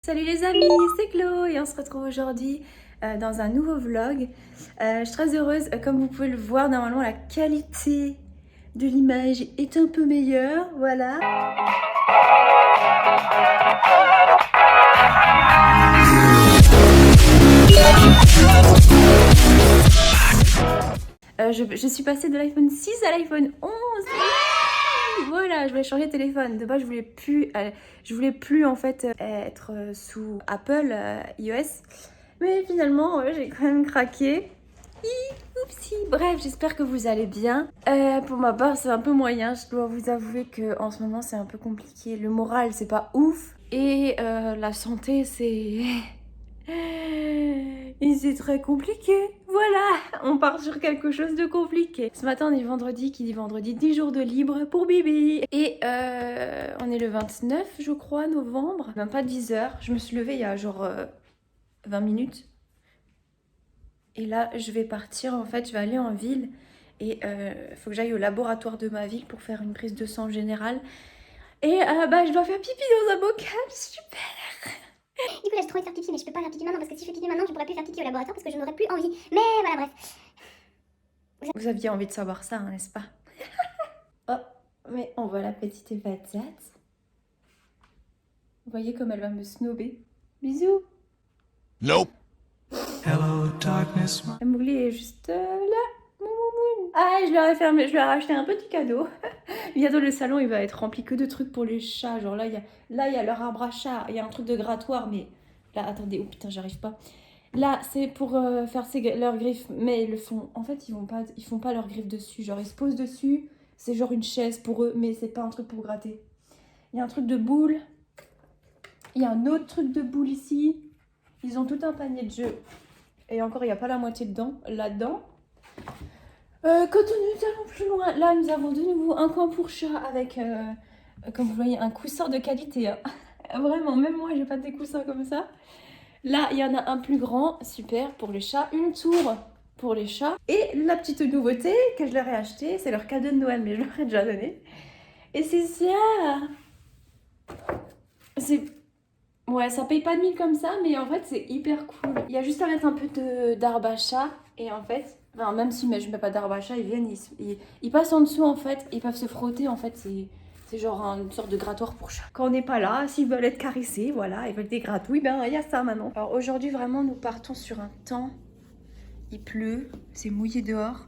Salut les amis, c'est Chlo et on se retrouve aujourd'hui dans un nouveau vlog. Je suis très heureuse, comme vous pouvez le voir, normalement la qualité de l'image est un peu meilleure, voilà. Je suis passée de l'iPhone 6 à l'iPhone 11. Voilà, je voulais changer de téléphone. De base, je voulais plus en fait être sous Apple iOS. Mais finalement, j'ai quand même craqué. Oupsie. Bref, j'espère que vous allez bien. Pour ma part, c'est un peu moyen. Je dois vous avouer que en ce moment, c'est un peu compliqué. Le moral, c'est pas ouf. Et la santé, c'est... Et c'est très compliqué. Voilà, on part sur quelque chose de compliqué. Ce matin, on est vendredi, qui dit vendredi, 10 jours de libre pour Bibi. Et on est le 29, je crois, novembre. Même pas 10 heures. Je me suis levée il y a genre 20 minutes. Et là, je vais partir, en fait, je vais aller en ville. Et il faut que j'aille au laboratoire de ma ville pour faire une prise de sang générale. Et bah, je dois faire pipi dans un bocal, super. Du coup là j'ai trop envie de faire pipi mais je peux pas faire pipi maintenant parce que si je fais pipi maintenant je pourrais plus faire pipi au laboratoire parce que je n'aurais plus envie. Mais voilà bref. Vous aviez envie de savoir ça, hein, n'est-ce pas? Oh, mais on voit la petite Evadzat. Vous voyez comme elle va me snober. Bisous. Nope. Hello, darkness. Mowgli est juste là. Ah, je leur ai fermé, je leur ai acheté un petit cadeau. Bientôt le salon il va être rempli que de trucs pour les chats. Genre là il y a leur arbre à chat, il y a un truc de grattoir, mais là attendez, oh putain j'arrive pas. Là c'est pour faire leurs griffes, mais ils le font. En fait ils font pas leurs griffes dessus, genre ils se posent dessus. C'est genre une chaise pour eux, mais c'est pas un truc pour gratter. Il y a un truc de boule. Il y a un autre truc de boule ici. Ils ont tout un panier de jeux. Et encore il n'y a pas la moitié dedans, là-dedans. Quand nous allons plus loin, là nous avons de nouveau un coin pour chat avec, comme vous voyez, un coussin de qualité. Hein. Vraiment, même moi j'ai pas des coussins comme ça. Là il y en a un plus grand, super, pour les chats. Une tour pour les chats. Et la petite nouveauté que je leur ai achetée, c'est leur cadeau de Noël, mais je leur ai déjà donné. Et c'est ça. C'est... Ouais, ça paye pas de mille comme ça, mais en fait c'est hyper cool. Il y a juste à mettre un peu d'arbre à chat et en fait... Enfin, même si je mets pas d'arbre à chat, ils viennent, ils passent en dessous en fait, ils peuvent se frotter en fait, c'est genre une sorte de grattoir pour chat. Quand on n'est pas là, s'ils veulent être caressés, voilà, ils veulent des gratouilles, ben il y a ça maintenant. Alors aujourd'hui vraiment nous partons sur un temps, il pleut, c'est mouillé dehors,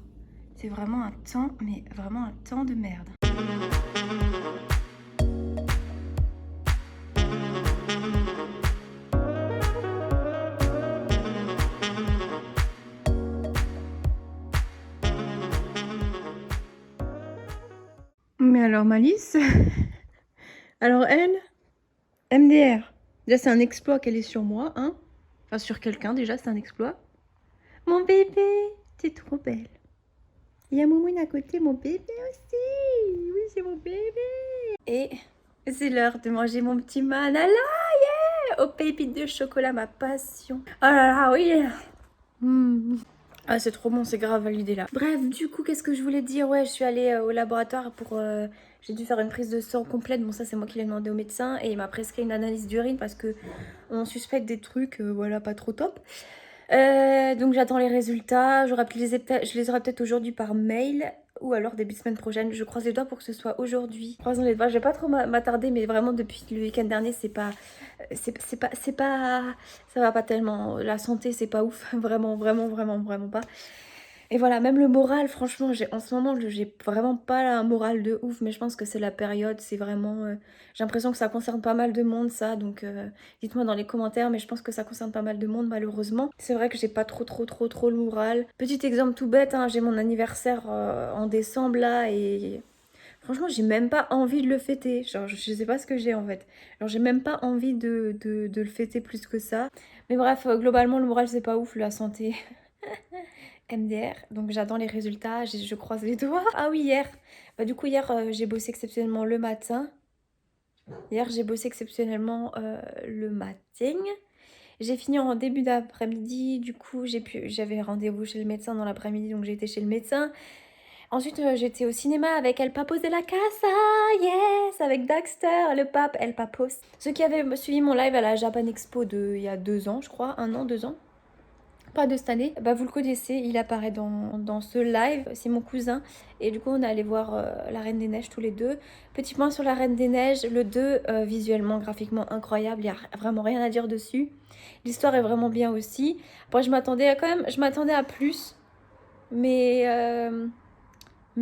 c'est vraiment un temps, mais vraiment un temps de merde. Mais alors Malice, alors elle, MDR. Déjà, c'est un exploit qu'elle est sur moi, hein. Enfin, sur quelqu'un, déjà, c'est un exploit. Mon bébé, t'es trop belle. Il y a Moumoune à côté, mon bébé aussi. Oui, c'est mon bébé. Et c'est l'heure de manger mon petit manala, yeah, aux pépites de chocolat, ma passion. Oh là là, oui. Ah, c'est trop bon, c'est grave validé là. Bref, du coup, qu'est-ce que je voulais dire? Ouais, je suis allée au laboratoire pour... j'ai dû faire une prise de sang complète. Bon, ça, c'est moi qui l'ai demandé au médecin. Et il m'a prescrit une analyse d'urine parce que on suspecte des trucs, voilà, pas trop top. Donc, j'attends les résultats. Je les aurai peut-être aujourd'hui par mail ou alors début de semaine prochaine. Je croise les doigts pour que ce soit aujourd'hui. Croisons les doigts. Je vais pas trop m'attarder, mais vraiment, depuis le week-end dernier, c'est pas... Ça va pas tellement. La santé, c'est pas ouf. Vraiment, vraiment, vraiment, vraiment pas. Et voilà, même le moral, franchement, en ce moment, j'ai vraiment pas un moral de ouf, mais je pense que c'est la période, c'est vraiment... j'ai l'impression que ça concerne pas mal de monde, ça, donc dites-moi dans les commentaires, mais je pense que ça concerne pas mal de monde, malheureusement. C'est vrai que j'ai pas trop le moral. Petit exemple tout bête, hein, j'ai mon anniversaire en décembre, là, et... Franchement, j'ai même pas envie de le fêter. Genre, je sais pas ce que j'ai en fait. Genre, j'ai même pas envie de le fêter plus que ça. Mais bref, globalement, le moral, c'est pas ouf, la santé. MDR, donc j'attends les résultats, je croise les doigts. Ah oui, hier. Bah, du coup, hier, j'ai bossé exceptionnellement le matin. Hier, j'ai bossé exceptionnellement le matin. J'ai fini en début d'après-midi. Du coup, j'avais rendez-vous chez le médecin dans l'après-midi, donc j'ai été chez le médecin. Ensuite, j'étais au cinéma avec El Papos de la Casa, yes, avec Daxter, le pape El Papos. Ceux qui avaient suivi mon live à la Japan Expo il y a 2 ans, je crois, 1 an, 2 ans. Pas de cette année, bah vous le connaissez, il apparaît dans ce live, c'est mon cousin. Et du coup, on est allé voir La Reine des Neiges tous les deux. Petit point sur La Reine des Neiges, le 2, visuellement, graphiquement incroyable, il n'y a vraiment rien à dire dessus. L'histoire est vraiment bien aussi. Après, je m'attendais à plus. Mais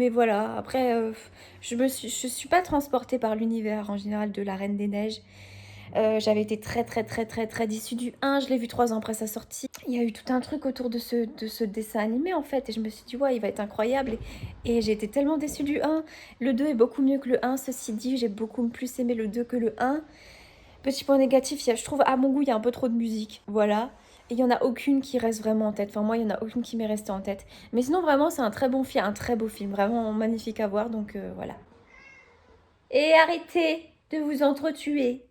voilà, après, je suis pas transportée par l'univers en général de La Reine des Neiges. J'avais été très déçue du 1, je l'ai vu 3 ans après sa sortie. Il y a eu tout un truc autour de ce dessin animé en fait, et je me suis dit ouais, il va être incroyable, et j'ai été tellement déçue du 1. Le 2 est beaucoup mieux que le 1, ceci dit, j'ai beaucoup plus aimé le 2 que le 1. Petit point négatif, je trouve à mon goût il y a un peu trop de musique, voilà. Et il n'y en a aucune qui reste vraiment en tête, enfin moi il n'y en a aucune qui m'est restée en tête. Mais sinon vraiment c'est un très bon film, un très beau film, vraiment magnifique à voir, donc voilà. Et arrêtez de vous entretuer.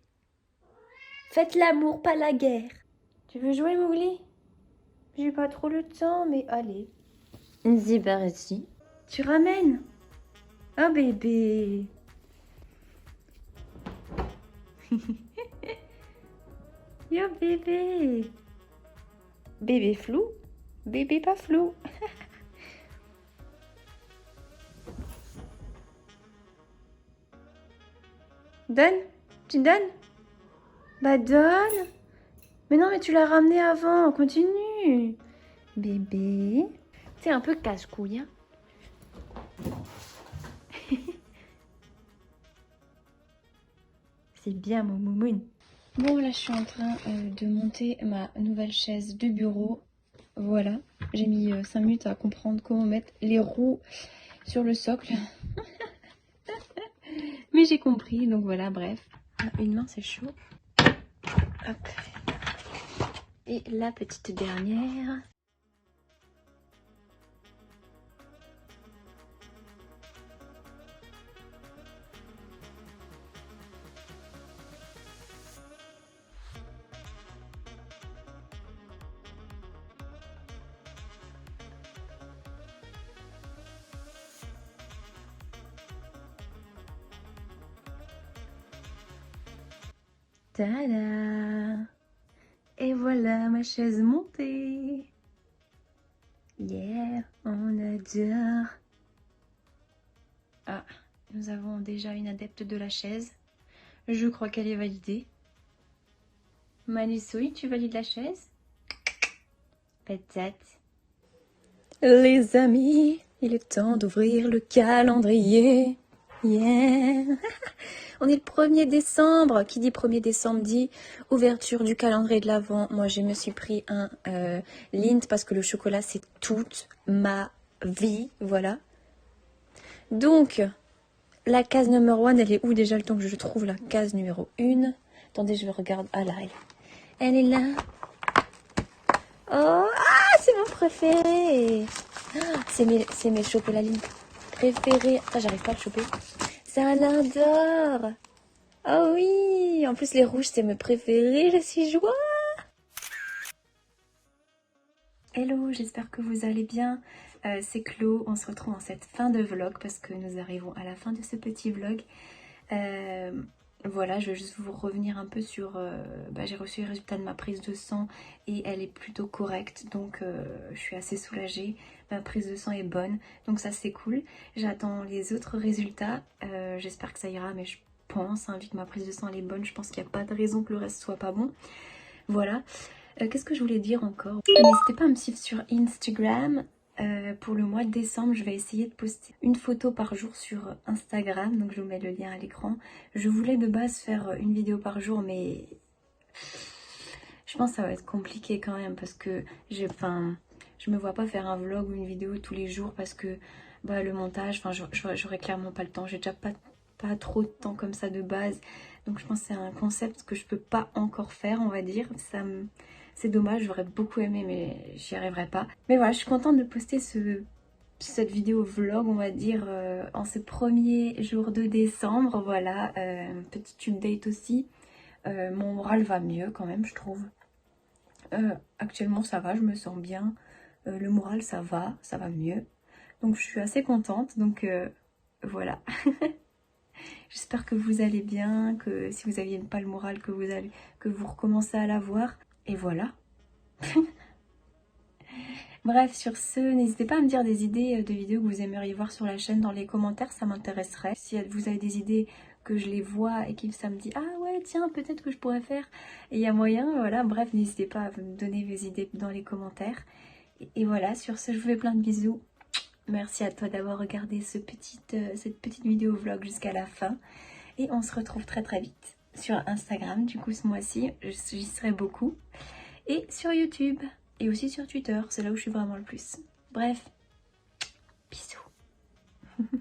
Faites l'amour, pas la guerre. Tu veux jouer, Mowgli? J'ai pas trop le temps, mais allez. C'est parti. Tu ramènes? Oh bébé. Yo bébé. Bébé flou? Bébé pas flou. Donne? Tu donnes? Bah donne. Mais non, mais tu l'as ramené avant. Continue. Bébé. C'est un peu casse-couille, hein. C'est bien, mon moumoune. Bon, là, je suis en train de monter ma nouvelle chaise de bureau. Voilà. J'ai mis 5 minutes à comprendre comment mettre les roues sur le socle. Mais j'ai compris, donc voilà, bref. Une main, c'est chaud. Hop. Et la petite dernière. Tada! Et voilà ma chaise montée. Yeah, on adore. Ah, nous avons déjà une adepte de la chaise. Je crois qu'elle est validée. Manisouille, tu valides la chaise? Peut-être. Les amis, il est temps d'ouvrir le calendrier. Yeah! On est le 1er décembre. Qui dit 1er décembre dit ouverture du calendrier de l'Avent. Moi, je me suis pris un Lindt parce que le chocolat, c'est toute ma vie. Voilà. Donc, la case numéro 1, elle est où déjà, le temps que je trouve la case numéro 1? Attendez, je vais regarder. Ah là, elle est là. Oh, ah, c'est mon préféré. Ah, c'est mes chocolats Lindt préférés. Ah, j'arrive pas à le choper. C'est un Lindor. Oh oui, en plus les rouges c'est mes préférés, je suis joie. Hello, j'espère que vous allez bien. C'est Chlo, on se retrouve en cette fin de vlog parce que nous arrivons à la fin de ce petit vlog. Voilà, je vais juste vous revenir un peu sur... j'ai reçu les résultats de ma prise de sang et elle est plutôt correcte, donc je suis assez soulagée. Ma prise de sang est bonne, donc ça c'est cool. J'attends les autres résultats, j'espère que ça ira, mais je pense, hein, vu que ma prise de sang elle est bonne, je pense qu'il n'y a pas de raison que le reste soit pas bon. Voilà. Qu'est-ce que je voulais dire encore? N'hésitez pas à me suivre sur Instagram. Pour le mois de décembre, je vais essayer de poster une photo par jour sur Instagram, donc je vous mets le lien à l'écran. Je voulais de base faire une vidéo par jour, mais je pense que ça va être compliqué quand même parce que je me vois pas faire un vlog ou une vidéo tous les jours parce que le montage, j'aurais clairement pas le temps. J'ai déjà pas trop de temps comme ça de base, donc je pense que c'est un concept que je peux pas encore faire, on va dire. C'est dommage, j'aurais beaucoup aimé mais j'y arriverai pas. Mais voilà, je suis contente de poster cette vidéo vlog, on va dire, en ce premier jour de décembre. Voilà, petit update aussi. Mon moral va mieux quand même, je trouve. Actuellement ça va, je me sens bien. Le moral ça va mieux. Donc je suis assez contente, donc voilà. J'espère que vous allez bien, que si vous aviez pas le moral, que vous recommencez à l'avoir. Et voilà. Bref, sur ce, n'hésitez pas à me dire des idées de vidéos que vous aimeriez voir sur la chaîne dans les commentaires, ça m'intéresserait. Si vous avez des idées que je les vois et que ça me dit « Ah ouais, tiens, peut-être que je pourrais faire » et il y a moyen, voilà. Bref, n'hésitez pas à me donner vos idées dans les commentaires. Et voilà, sur ce, je vous fais plein de bisous. Merci à toi d'avoir regardé cette petite vidéo vlog jusqu'à la fin. Et on se retrouve très très vite sur Instagram, du coup ce mois-ci, j'y serai beaucoup. Et sur YouTube, et aussi sur Twitter, c'est là où je suis vraiment le plus. Bref, bisous.